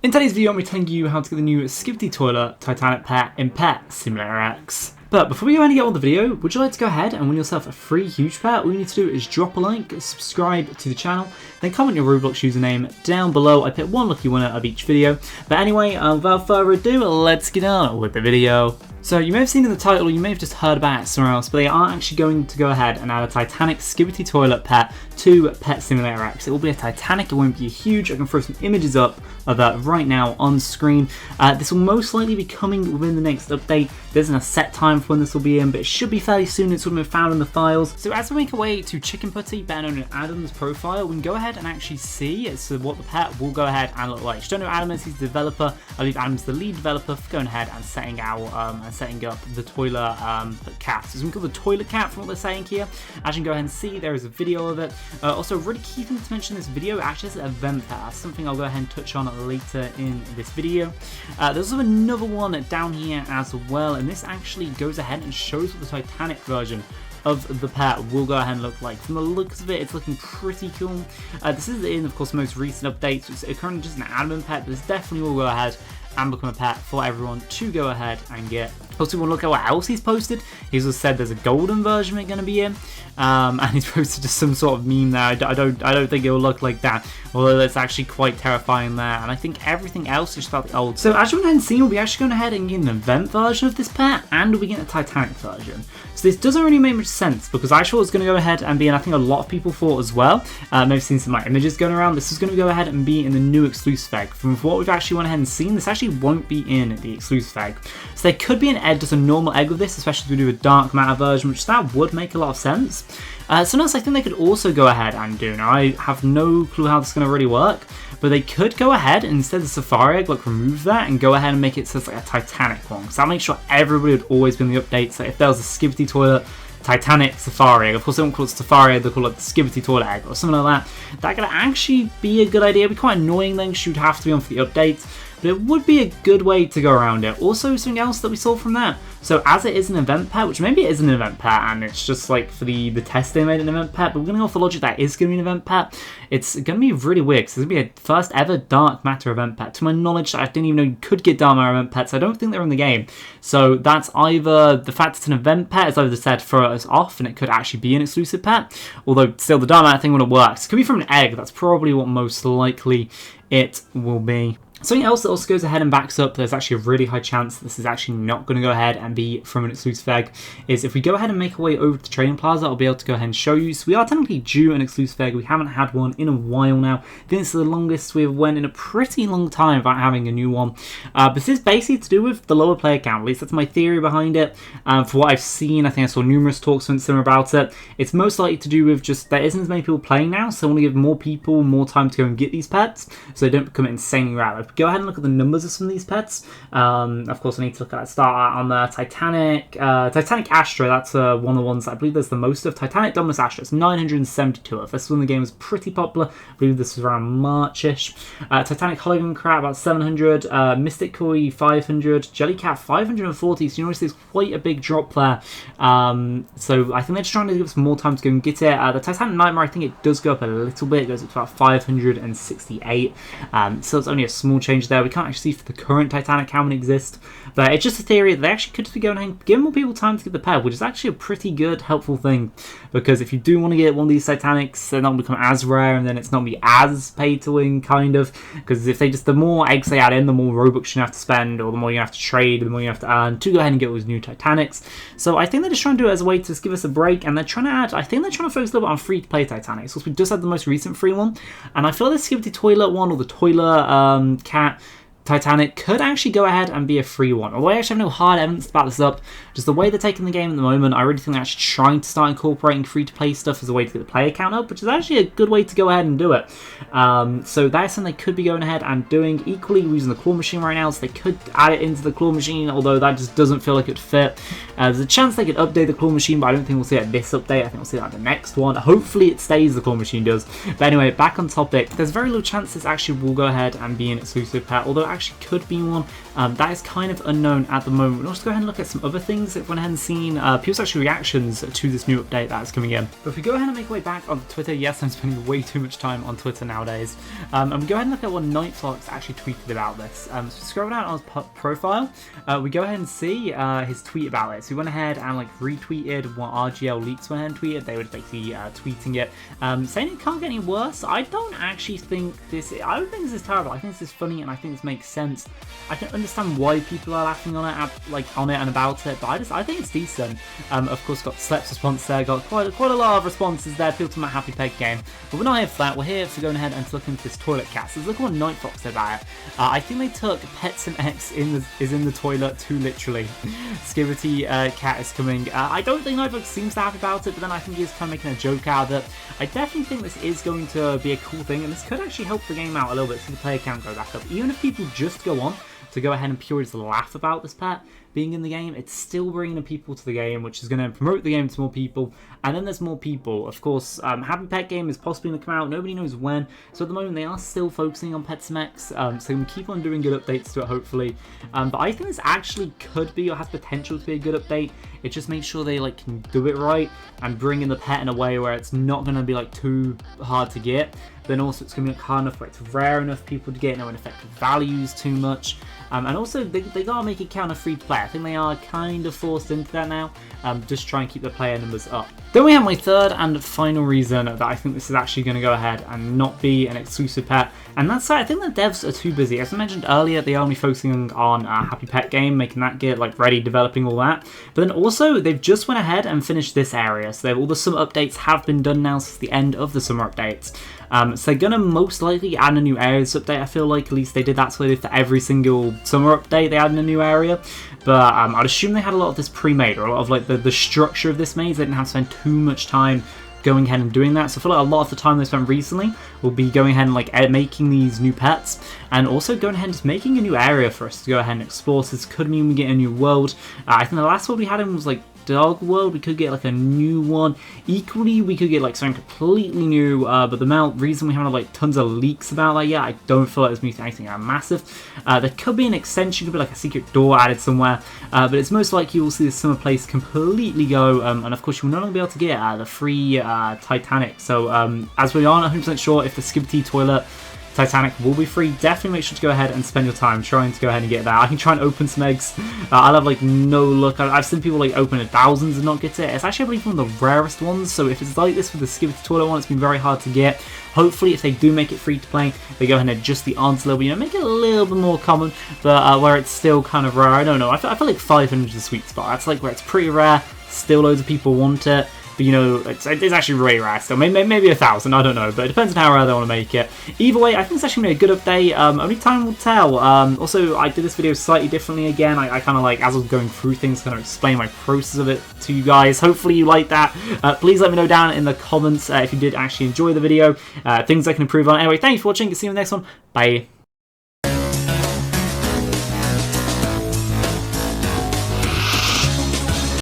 In today's video, I'm going to be telling you how to get the new Skibidi toilet Titanic Pet in Pet Simulator X. But before we go and get on with the video, would you like to go ahead and win yourself a free huge pet? All you need to do is drop a like, subscribe to the channel, then comment your Roblox username down below. I pick one lucky winner of each video. But anyway, without further ado, let's get on with the video. So you may have seen in the title, you may have just heard about it somewhere else, but they are actually going to go ahead and add a Titanic Skibidi toilet pet to Pet Simulator X. It will be a Titanic, it won't be huge. I can throw some images up of that right now on screen. This will most likely be coming within the next update. There isn't a set time for when this will be in, but it should be fairly soon. It's all been found in the files. So as we make our way to Chicken Putty, better known as Adam's profile, we can go ahead and actually see what the pet will go ahead and look like. If you don't know Adam is, he's the developer. I believe Adam's the lead developer for going ahead and setting out setting up the toilet cat. So we can call the toilet cat from what they're saying here. As you can go ahead and see, there is a video of it. Also, a really key thing to mention in this video actually is an event pet. That's something I'll go ahead and touch on later in this video. There's also another one down here as well, and this actually goes ahead and shows what the Titanic version of the pet will go ahead and look like. From the looks of it, it's looking pretty cool. This is in, of course, the most recent updates. It's currently just an admin pet, but this definitely will go ahead and become a pet for everyone to go ahead and get. Also, we want to look at what else he's posted. He's also said there's a golden version of it going to be in, and he's posted just some sort of meme there. I don't think it will look like that, although that's actually quite terrifying there. And I think everything else is just about the old. So as you went ahead and seen, we'll be actually going ahead and get an event version of this pet, and we'll be getting a Titanic version. So this doesn't really make much sense because I thought it was going to go ahead and be, and I think a lot of people thought as well. I've seen some images going around. This is going to go ahead and be in the new exclusive egg. From what we've actually went ahead and seen, this actually won't be in the exclusive egg. So there could be an egg, just a normal egg with this, especially if we do a dark matter version, which that would make a lot of sense. Something else I think they could also go ahead and do. Now, I have no clue how this is going to really work, but they could go ahead and instead of the Safari egg, like remove that and go ahead and make it so it's like a Titanic one. Because that'll make sure everybody would always be in the updates. So if there was a Skibidi toilet, Titanic Safari egg, of course they don't call it Safari egg, they call it the Skibidi toilet egg or something like that. That could actually be a good idea. It'd be quite annoying then because you'd have to be on for the updates, but it would be a good way to go around it. Also, something else that we saw from that. So as it is an event pet, which maybe it is an event pet and it's just like for the test they made an event pet, but we're going to go off the logic that is going to be an event pet. It's going to be really weird because it's going to be a first ever dark matter event pet. To my knowledge, I didn't even know you could get dark matter event pets. I don't think they're in the game. So that's either the fact it's an event pet is either said for us off and it could actually be an exclusive pet, although still the dark matter thing wouldn't work. It could be from an egg. That's probably what most likely it will be. Something else that also goes ahead and backs up there's actually a really high chance that this is actually not going to go ahead and be from an exclusive egg is if we go ahead and make our way over to Trading Plaza, I'll be able to go ahead and show you. So we are technically due an exclusive egg. We haven't had one in a while now. I think it's the longest we've went in a pretty long time without having a new one. But this is basically to do with the lower player count. At least that's my theory behind it. For what I've seen, I think I saw numerous talks on Instagram about it. It's most likely to do with just there isn't as many people playing now, so I want to give more people more time to go and get these pets so they don't become insanely rare. Go ahead and look at the numbers of some of these pets. Of course, I need to look at start on the Titanic Astra. That's one of the ones that I believe there's the most of. Titanic Dominus Astra. It's 972 of. This is when the game was pretty popular. I believe this was around March-ish. Titanic Hologram Crab about 700. Mystic Koi 500. Jellycat 540. So you notice there's quite a big drop there. So I think they're just trying to give us more time to go and get it. The Titanic Nightmare, I think it does go up a little bit. It goes up to about 568. So it's only a small change there. We can't actually see for the current Titanic how many exist, but it's just a theory that they actually could be going and giving more people time to get the pet, which is actually a pretty good, helpful thing. Because if you do want to get one of these Titanics, they're not going to become as rare, and then it's not going to be as pay to win, kind of. Because if the more eggs they add in, the more Robux you have to spend, or the more you have to trade, the more you have to earn to go ahead and get those new Titanics. So I think they're just trying to do it as a way to just give us a break, and they're trying to add. I think they're trying to focus a little bit on free-to-play Titanics. So we just had the most recent free one, and I feel like the Skibidi toilet one or the toilet cat Titanic could actually go ahead and be a free one. Although I actually have no hard evidence to back this up. Just the way they're taking the game at the moment, I really think they're actually trying to start incorporating free-to-play stuff as a way to get the player count up, which is actually a good way to go ahead and do it. So that's something they could be going ahead and doing. Equally, we're using the claw machine right now, so they could add it into the claw machine, although that just doesn't feel like it would fit. There's a chance they could update the claw machine, but I don't think we'll see it at this update. I think we'll see that at the next one. Hopefully it stays, the claw machine does. But anyway, back on topic, there's very little chance this actually will go ahead and be an exclusive pet, although actually could be one. That is kind of unknown at the moment. We'll just go ahead and look at some other things that went ahead and seen people's actual reactions to this new update that's coming in. But if we go ahead and make our way back on Twitter, yes, I'm spending way too much time on Twitter nowadays. And we go ahead and look at what Nightfox actually tweeted about this. So scroll down on his profile, we go ahead and see his tweet about it. So he went ahead and like retweeted what RGL Leaks went ahead and tweeted. They were basically tweeting it, saying it can't get any worse. I don't actually think this. I don't think this is terrible. I think this is funny, and I think this makes sense. I can understand why people are laughing on it, and about it, but I think it's decent. Of course, got Slep's response there. Got quite a lot of responses there. People talking about Happy Pet Game, but we're not here for that. We're here for going ahead and to look into this toilet cat. So let's look at what Nightfox said about it. I think they took Pets and X is in the toilet too literally. Skibidi cat is coming. I don't think Nightfox seems to happy about it, but then I think he's kind of making a joke out of it. I definitely think this is going to be a cool thing, and this could actually help the game out a little bit so the player count go back up. Even if people just go on to go ahead and purely just laugh about this pet being in the game, it's still bringing people to the game, which is going to promote the game to more people. And then there's more people. Of course, Happy Pet Game is possibly going to come out. Nobody knows when. So at the moment, they are still focusing on Pets and X. So we can keep on doing good updates to it, hopefully. But I think this actually could be, or has potential to be, a good update. It just makes sure they can do it right and bring in the pet in a way where it's not going to be too hard to get. Then also it's going to be hard enough where it's rare enough people to get, no one affect the values too much. And also they gotta make it count a free to play. I think they are kind of forced into that now. Just try and keep the player numbers up. Then we have my third and final reason that I think this is actually going to go ahead and not be an exclusive pet, and that's that I think the devs are too busy. As I mentioned earlier, they are only focusing on Happy Pet Game, making that get ready, developing all that. But then also they've just went ahead and finished this area, so all the summer updates have been done now since the end of the summer updates. So they're going to most likely add a new area this update. I feel like at least they did that, so they did for every single summer update they added a new area. But I'd assume they had a lot of this pre-made, or a lot of the structure of this maze. They didn't have to spend too much time going ahead and doing that. So I feel like a lot of the time they spent recently will be going ahead and making these new pets, and also going ahead and just making a new area for us to go ahead and explore. So this could mean we get a new world. I think the last world we had in was Dog World. We could get a new one. Equally, we could get something completely new, but the reason we haven't had tons of leaks about that yet, I don't feel like there's anything massive. There could be an extension, could be a secret door added somewhere, but it's most likely you will see the summer place completely go, and of course you'll no longer be able to get the free Titanic. So as we aren't 100% sure if the Skibidi toilet Titanic will be free, definitely make sure to go ahead and spend your time trying to go ahead and get that. I can try and open some eggs. I'll have no luck. I've seen people open it thousands and not get it. It's actually, I believe, one of the rarest ones. So if it's like this with the Skibidi toilet one, it's been very hard to get. Hopefully, if they do make it free to play, they go ahead and adjust the odds a little bit, make it a little bit more common, but where it's still kind of rare. I don't know. I feel like 500 is a sweet spot. That's where it's pretty rare. Still, loads of people want it. But it's actually really rare still. Maybe 1,000, I don't know. But it depends on how rare they want to make it. Either way, I think it's actually going to be a good update. Only time will tell. Also, I did this video slightly differently again. I kind of as I was going through things, kind of explain my process of it to you guys. Hopefully you like that. Please let me know down in the comments if you did actually enjoy the video. Things I can improve on. Anyway, thanks for watching. See you in the next one. Bye.